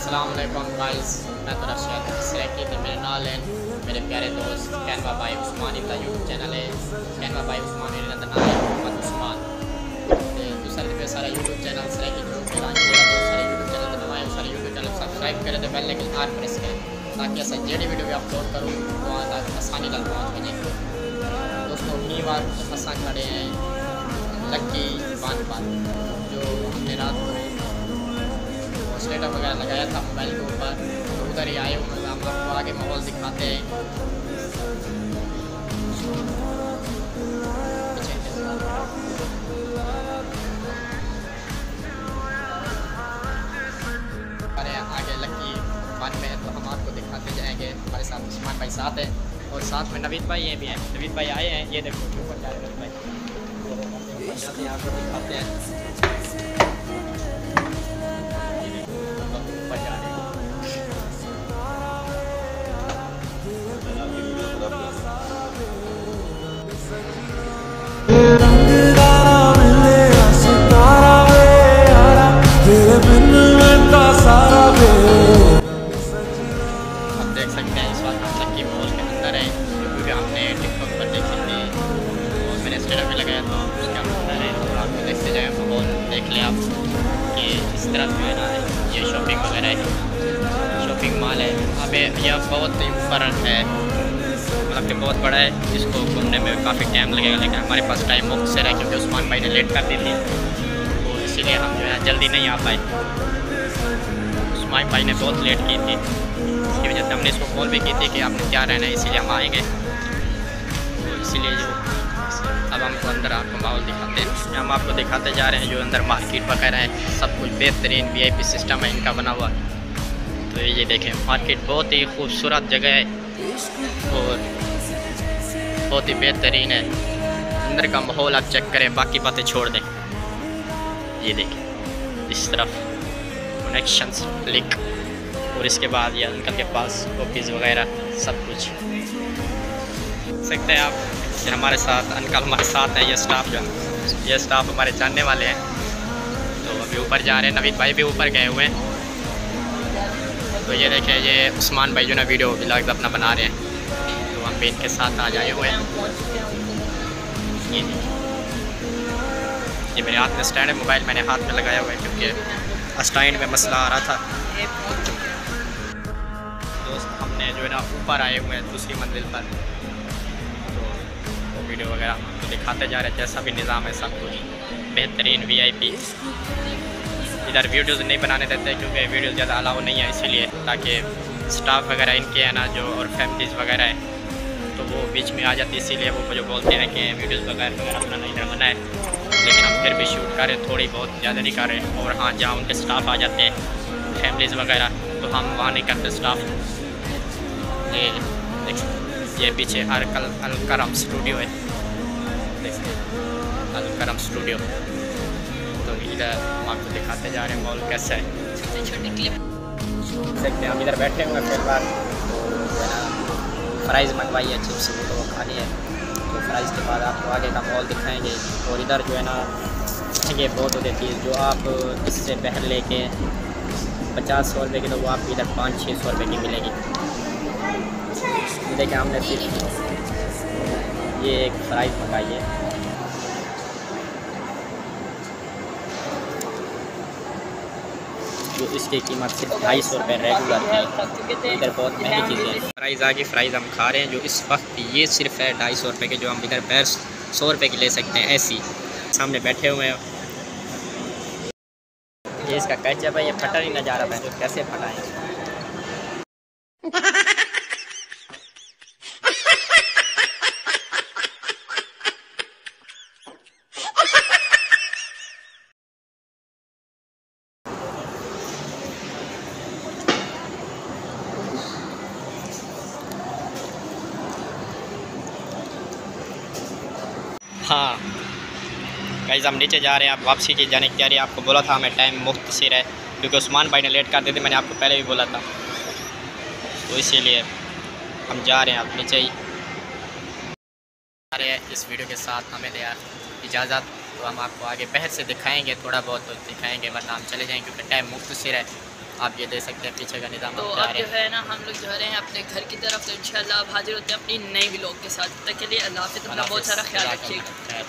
अस्सलाम वालेकुम गाइस, मैं तो रशियद सरेकी थे मेरे नाल हैं मेरे प्यारे दोस्त कैनवा भाई उस्मानी का यूट्यूब चैनल है। कैनवा भाई उस्मानी का नाम है मोहम्मद उस्मान ते दूसरा पे सारा YouTube channel Saraiki YouTube channel सारे यूट्यूब चैनल ते नवा है सारे यूट्यूब चैनल सब्सक्राइब करें तो बेल आइकन आल प्रेस करें ताकि अस जेडी वीडियो भी अपलोड करूँ तो तक आसानी नाल पहुँच वजे। दोस्तों की बार असा खड़े हैं लक्की बान पर जो हमने रात को स्टेटस वगैरह लगाया था मोबाइल के ऊपर, तो उधर ही आए हुए हम आपको आगे माहौल दिखाते हैं। अरे आगे लक्की वन में है तो हम आपको दिखाते जाएंगे। हमारे साथ उस्मान भाई साथ हैं और साथ में नवीद भाई ये भी हैं। नवीद भाई आए हैं, ये देखो ऊपर जा रहे हैं भाई, आपको दिखाते हैं। आप देख सकते हैं इस वक्त हम लक्की मॉल के अंदर है, क्योंकि हमने टिकटॉक पर देखी थी और मैंने स्टेटस में लगाया था उसके अंदर है। और आपको देखते जाए माहौल देख लें आप कि इस तरह जो है ना ये शॉपिंग वगैरह है, शॉपिंग मॉल है। अब यह बहुत ही ऊपर है, मतलब कि बहुत बड़ा है, इसको घूमने में काफ़ी टाइम लगेगा, लेकिन हमारे पास टाइम मुख्तसर है क्योंकि उस्मान भाई ने लेट कर दी थी, तो इसीलिए हम जो है जल्दी नहीं आ पाए। उस्मान भाई ने बहुत लेट की थी, इसकी वजह से हमने इसको कॉल भी की थी कि आपने क्या रहना है, इसीलिए हम आएंगे। तो इसीलिए जो अब हमको अंदर आपको माहौल दिखाते हैं, हम आपको दिखाते जा रहे हैं जो अंदर मार्केट वगैरह है, सब कुछ बेहतरीन VIP सिस्टम है इनका बना हुआ। तो ये देखें मार्केट बहुत ही खूबसूरत जगह है और बहुत ही बेहतरीन है। अंदर का माहौल आप चेक करें, बाकी बातें छोड़ दें। ये देखें इस तरफ कनेक्शंस लिंक और इसके बाद ये अंकल के पास ऑफिस वगैरह सब कुछ सकते हैं आप। ये हमारे साथ अंकल हमारे साथ हैं, ये स्टाफ जो ये स्टाफ हमारे जानने वाले हैं। तो अभी ऊपर जा रहे हैं, नवीद भाई भी ऊपर गए हुए हैं। तो ये देखें ये उस्मान भाई जो ना वीडियो व्लॉग अपना बना रहे हैं, तो हम भी इनके साथ आ जाए हुए हैं। ये मेरे हाथ में स्टैंड है, मोबाइल मैंने हाथ में लगाया हुआ है क्योंकि स्टैंड में मसला आ रहा था। दोस्त हमने जो है ना ऊपर आए हुए हैं दूसरी मंजिल पर, तो वीडियो वगैरह तो दिखाते जा रहे हैं, जैसा भी निज़ाम है सब कुछ बेहतरीन VIP। इधर वीडियोज़ नहीं बनाने देते क्योंकि वीडियो ज़्यादा अलाउ नहीं है, इसीलिए ताकि स्टाफ वगैरह इनके है ना जो और फैमिलीज़ वगैरह है तो वो बीच में आ जाती है, इसीलिए वो जो बोलते हैं कि वीडियोज़ वगैरह अपना नहीं बनाए, लेकिन हम फिर भी शूट करें, थोड़ी बहुत ज़्यादा नहीं कर रहे। और हाँ जहाँ उनके स्टाफ आ जाते हैं फैमिलीज़ वगैरह तो हम वहाँ नहीं करते स्टाफ। ये पीछे अलकरम स्टूडियो है, अलकरम स्टूडियो। तो इधर हम आपको दिखाते जा रहे हैं मॉल कैसा है। छोटे क्लिप सकते हैं हम इधर बैठे हुए हैं। फिलहाल तो है ना फ्राइज़ मंगवाई है, चिप्स तो वो खानी है, तो फ्राइज़ के बाद आपको आगे का मॉल दिखाएंगे। और इधर जो है ना ये बहुत होती चीज़ जो आप इससे पहले लेके 50-100 रुपये की, तो वो आपको इधर 500-600 रुपये की मिलेगी। देखिए हमने सिर्फ ये एक फ्राइज़ मंगाई है, जो इसकी कीमत सिर्फ 250 रुपये रेगुलर की। इधर बहुत महंगी चीज़ें हैं। फ्राइज़ आगे फ्राइज़ हम खा रहे हैं जो इस वक्त ये सिर्फ है 250 रुपये के, जो हम इधर 100 रुपये की ले सकते हैं ऐसी। सामने बैठे हुए हैं, ये इसका कैचअप है, ये फटा ही नज़ारा है, तो कैसे फटा है। हाँ गाइस हम नीचे जा रहे हैं, आप वापसी की जाने की तैयारी। आपको बोला था हमें टाइम मुख्तसर है क्योंकि उस्मान भाई ने लेट कर दी थी, मैंने आपको पहले भी बोला था, तो इसीलिए हम जा रहे हैं आप नीचे ही आ रहे हैं। इस वीडियो के साथ हमें दिया इजाज़त, तो हम आपको आगे बहर से दिखाएंगे, थोड़ा बहुत तो दिखाएंगे, वरना हम चले जाएंगे क्योंकि टाइम मुख्तसर है। आप ये देख सकते हैं पीछे का निज़ाम। तो अब जो है ना हम लोग जा रहे हैं अपने घर की तरफ। तो इंशाल्लाह अब हाजिर होते हैं अपनी नई व्लॉग के साथ। तब तक के लिए अल्लाह हाफ़िज़, अपना बहुत सारा ख्याल रखिएगा।